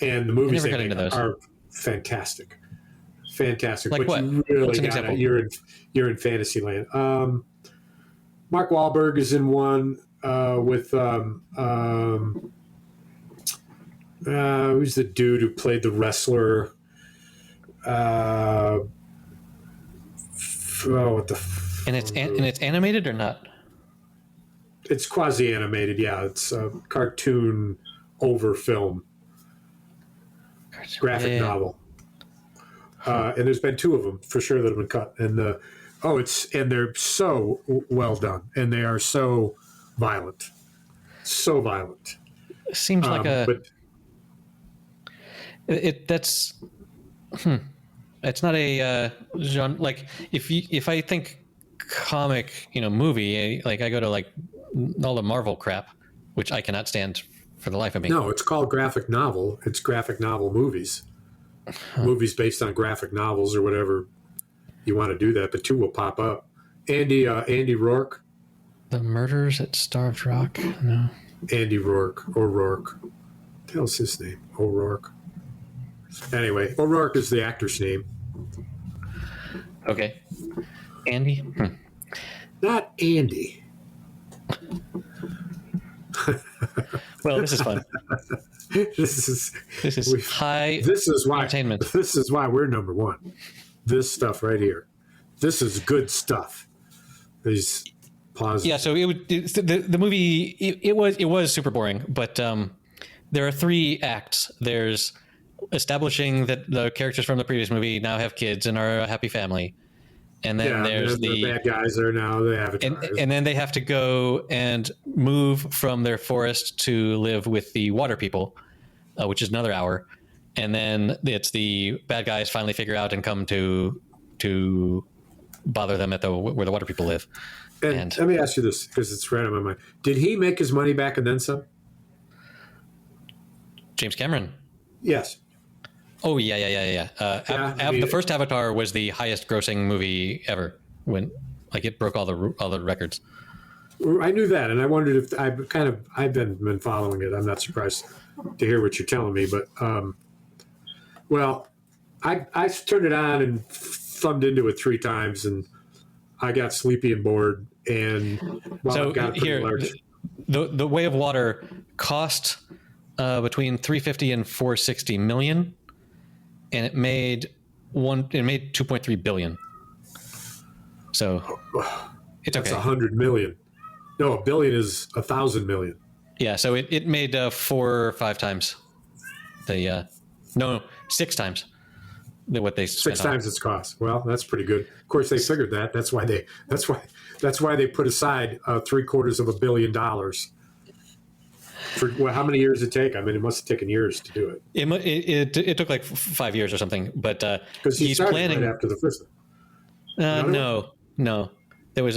And the movies they make are fantastic. Fantastic. Like but what? you really What's an example? You're in fantasy land. Mark Wahlberg is in one with who's the dude who played the wrestler? And it's animated or not? It's quasi animated. Yeah, it's a cartoon over film, graphic novel. And there's been 2 of them for sure that have been cut. And they're so well done, and they are so violent. Seems like it's not a genre. Like if I think comic, movie, like I go to like all the Marvel crap, which I cannot stand for the life of me. No, it's called graphic novel. It's graphic novel movies. Movies based on graphic novels or whatever you want to do that, but 2 will pop up. Andy Rourke. The Murders at Starved Rock? No. Andy Rourke. O'Rourke. What the hell's his name? O'Rourke. Anyway, O'Rourke is the actor's name. Okay. Andy? Not Andy. Well, this is fun. This is high entertainment. This is why we're number 1. This stuff right here. This is good stuff. These pauses. Yeah. So the movie. It was super boring, but there are 3 acts. There's establishing that the characters from the previous movie now have kids and are a happy family, and then there's the bad guys are now the avatars. And then they have to go and move from their forest to live with the water people, which is another hour. And then it's the bad guys finally figure out and come to bother them at where the water people live. And let me ask you this, because it's right on my mind. Did he make his money back and then some? James Cameron? Yes. Oh, yeah. The first Avatar was the highest grossing movie ever, when it broke all the records. I knew that, and I wondered if I've been following it. I'm not surprised to hear what you're telling me, but I turned it on and thumbed into it 3 times, and I got sleepy and bored. And so got here, large. The Way of Water cost between $350 and $460 million, and it made 2.3 billion. So it's okay. That's 100 million. No, a billion is 1,000 million. Yeah, so it made 4 or 5 times the 6 times what they spent 6 times its cost. Well, that's pretty good. Of course, they figured that. That's why they put aside $750 million. For how many years did it take? I mean, it must have taken years to do it. It took like 5 years or something. But because he's planning right after the first one. No. There was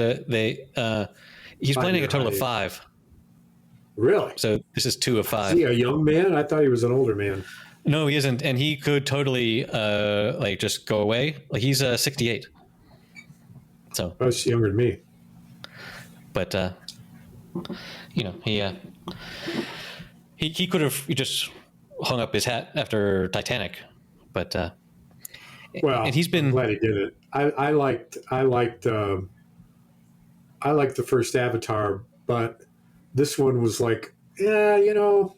he's planning a total of 5. Really? So this is 2 of 5. Is he a young man? I thought he was an older man. No, he isn't, and he could totally just go away. Like he's 68. So he's younger than me. But he could have just hung up his hat after Titanic, but and he's been. I'm glad he did it. I liked the first Avatar, but this one was like, I've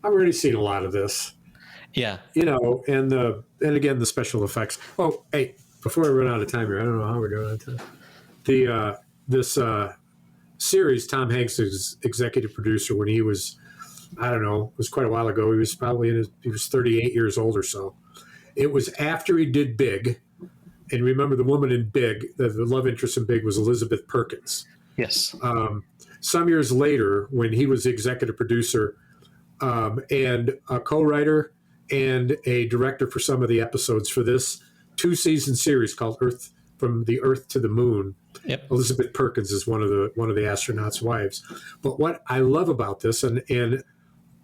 already seen a lot of this. Yeah. And again, the special effects. Oh, hey, before we run out of time here, I don't know how we're doing on time. This series, Tom Hanks is executive producer when he was, I don't know, it was quite a while ago. He was probably he was 38 years old or so. It was after he did Big. And remember, the woman in Big, the love interest in Big was Elizabeth Perkins. Yes. Some years later, when he was the executive producer and a co-writer and a director for some of the episodes for this 2-season series called Earth from the Earth to the Moon. Yep. Elizabeth Perkins is one of the astronauts' wives. But what I love about this, and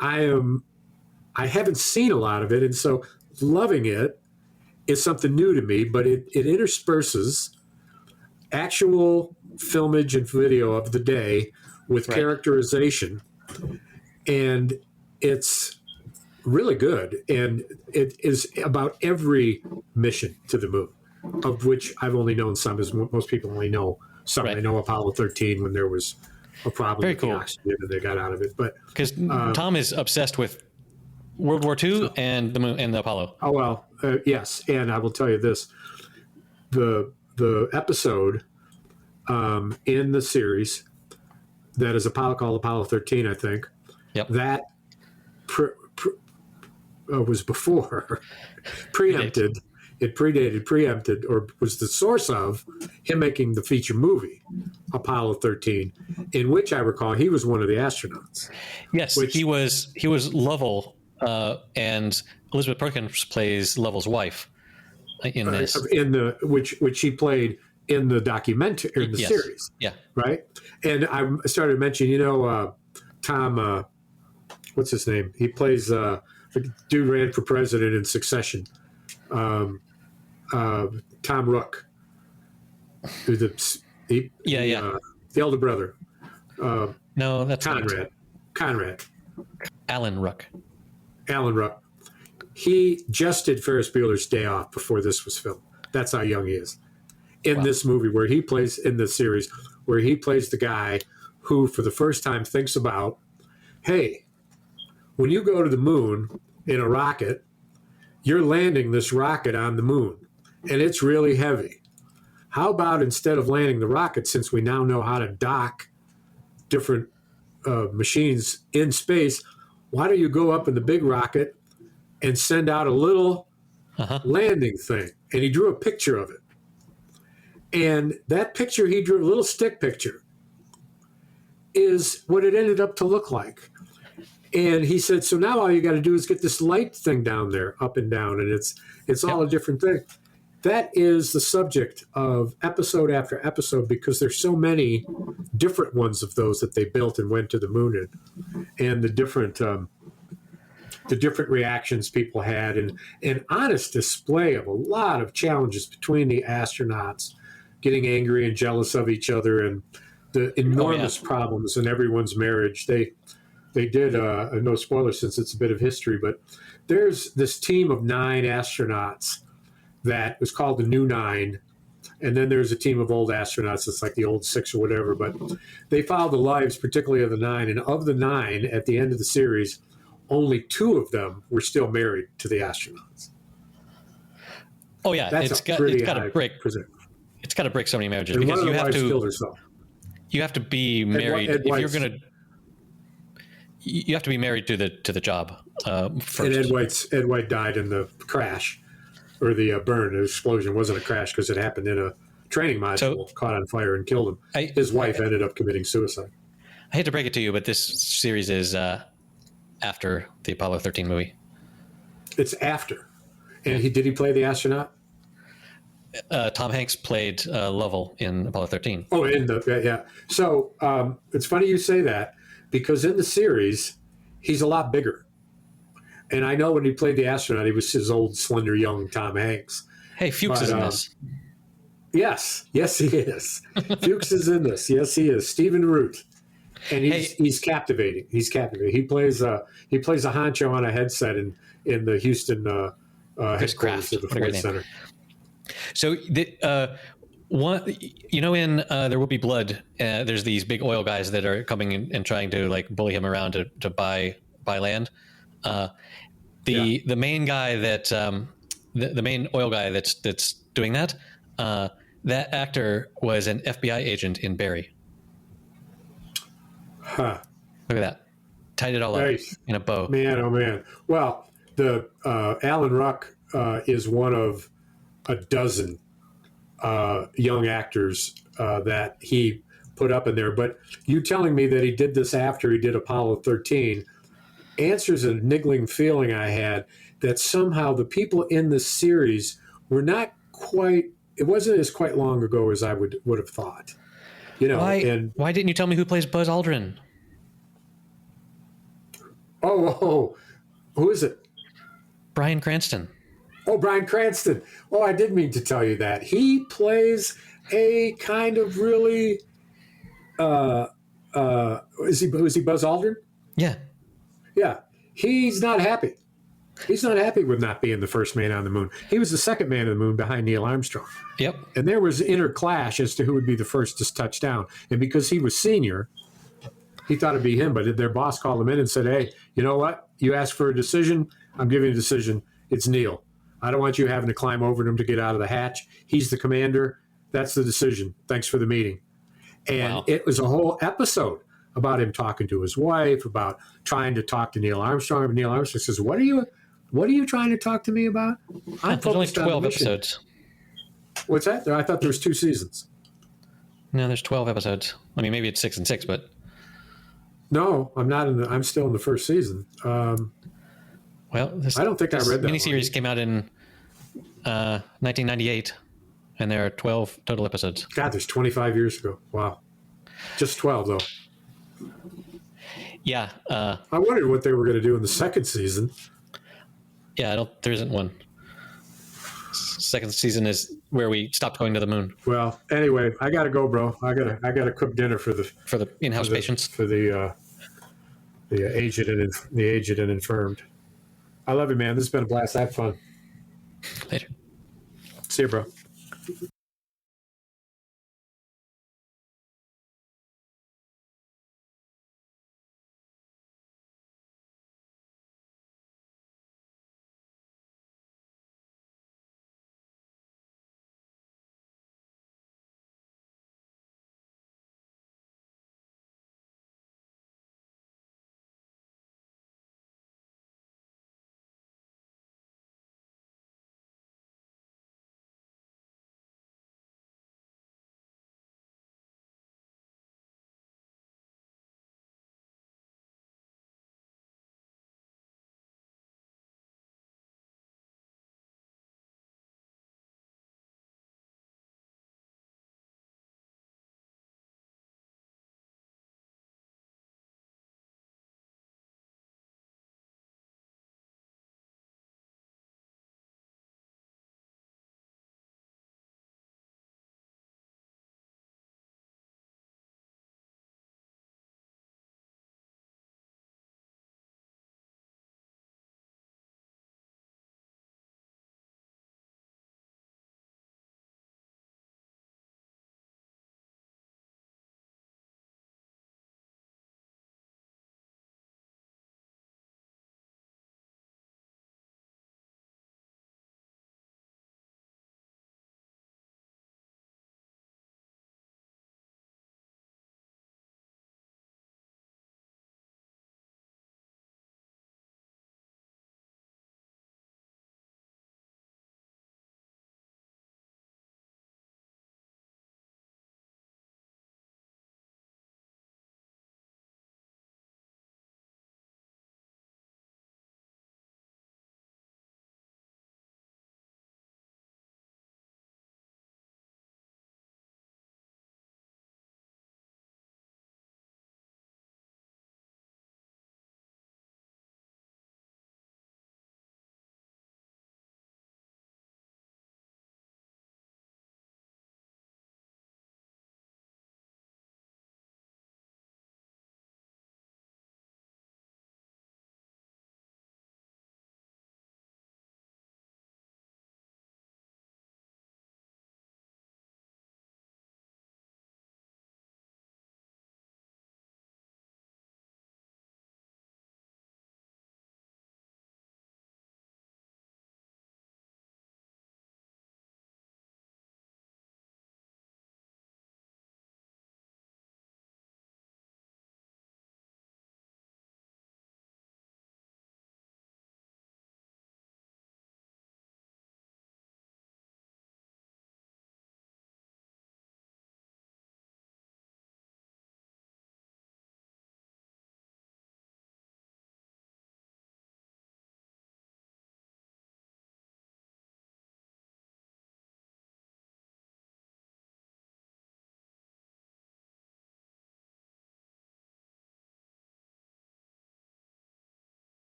I haven't seen a lot of it, and so loving it is something new to me. But it intersperses actual filmage and video of the day with characterization, and it's really good. And it is about every mission to the moon, of which I've only known some, as most people only know some. Right. I know Apollo 13 when there was a problem Very with cool. the oxygen and they got out of it. But because Tom is obsessed with World War II and the moon and the Apollo. Oh, well, yes. And I will tell you this, the episode in the series that is called Apollo 13, I think. Yep. That was before, preempted. It preempted, or was the source of him making the feature movie, Apollo 13, in which I recall he was one of the astronauts. Yes, he was Lovell, and Elizabeth Perkins plays Lovell's wife in this. Which he played in the documentary, in the series. Yeah. Right? And I started mentioning, Tom, what's his name? He plays, the dude ran for president in Succession. Tom Rook. Who's the elder brother. No, that's Conrad. Alan Ruck. Alan Ruck. He just did Ferris Bueller's Day Off before this was filmed. That's how young he is. In this movie, where he plays, in this series, where he plays the guy who, for the first time, thinks about, hey, when you go to the moon in a rocket, you're landing this rocket on the moon, and it's really heavy. How about, instead of landing the rocket, since we now know how to dock different machines in space, why don't you go up in the big rocket and send out a little landing thing? And he drew a picture of it. And that picture he drew, a little stick picture, is what it ended up to look like. And he said, so now all you got to do is get this light thing down there, up and down, and it's all a different thing. That is the subject of episode after episode, because there's so many different ones of those that they built and went to the moon in, and the different reactions people had, and an honest display of a lot of challenges between the astronauts, getting angry and jealous of each other, and the enormous problems in everyone's marriage. They did, no spoilers since it's a bit of history, but there's this team of 9 astronauts that was called the New 9. And then there's a team of old astronauts. It's like the old 6 or whatever, but they followed the lives, particularly of the 9. And of the 9, at the end of the series, only 2 of them were still married to the astronauts. Oh yeah. It's got to break. It's got to break so many marriages, and because you have to be married if you're going to. You have to be married to the job first. And Ed White died in the crash, or the burn. The explosion wasn't a crash because it happened in a training module, caught on fire and killed him. His wife ended up committing suicide. I hate to break it to you, but this series is after the Apollo 13 movie. It's after. And did he play the astronaut? Tom Hanks played Lovell in Apollo 13. Oh, yeah. So it's funny you say that, because in the series, he's a lot bigger. And I know when he played the astronaut, he was his old, slender, young Tom Hanks. Hey, Fuchs is in this. Yes, he is. Fuchs is in this. Yes, he is. Stephen Root. And he's captivating. He's captivating. He plays a honcho on a headset in the Houston headquarters of the Flight Center. So in There Will Be Blood, there's these big oil guys that are coming in and trying to like bully him around to buy land. The main guy that the main oil guy that's doing that, that actor was an FBI agent in Barry. Huh. Look at that. Tied it all up in a bow. Man, oh man. Well, the Alan Ruck is one of a dozen young actors that he put up in there. But you telling me that he did this after he did Apollo 13 answers a niggling feeling I had that somehow the people in this series were not quite. It wasn't as quite long ago as I would have thought. You know, Why? and Why didn't you tell me who plays Buzz Aldrin? oh, who is it? Bryan Cranston. Oh, Bryan Cranston. Oh, I did mean to tell you that. He plays a kind of really is he Buzz Aldrin? Yeah. Yeah. He's not happy. He's not happy with not being the first man on the moon. He was the second man on the moon behind Neil Armstrong. Yep. And there was inner clash as to who would be the first to touch down. And because he was senior, he thought it'd be him, but their boss called him in and said, "Hey, you know what? You asked for a decision. I'm giving a decision. It's Neil. I don't want you having to climb over him to get out of the hatch. He's the commander. That's the decision. Thanks for the meeting." And Wow. it was a whole episode about him talking to his wife, about trying to talk to Neil Armstrong. And Neil Armstrong says, What are you trying to talk to me about? I'm There's only focused on the 12 mission." episodes. What's that? I thought there was 2 seasons. No, there's 12 episodes. I mean, maybe it's 6 and 6, but No, I'm not in I'm still in the first season. well, this, I don't think I this read that miniseries one. came out in 1998, and there are 12 total episodes. God, there's 25 years ago. Wow. Just 12, though. Yeah. I wondered what they were going to do in the second season. Yeah, there isn't one. Second season is where we stopped going to the moon Well, anyway, I got to go, bro. I got to cook dinner for the in-house patients. for the aged and infirmed. I love you, man. This has been a blast. I had fun. Later. See you, bro.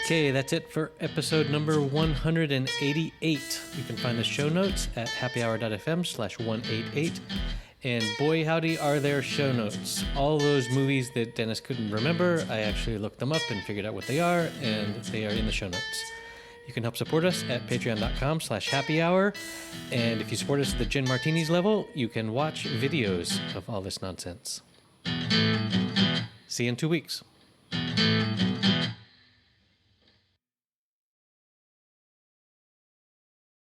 Okay, that's it for episode number 188. You can find the show notes at happyhour.fm/188. And boy, howdy, are there show notes. All those movies that Dennis couldn't remember, I actually looked them up and figured out what they are, and they are in the show notes. You can help support us at patreon.com/happyhour. And if you support us at the Gin Martinis level, you can watch videos of all this nonsense. See you in 2 weeks.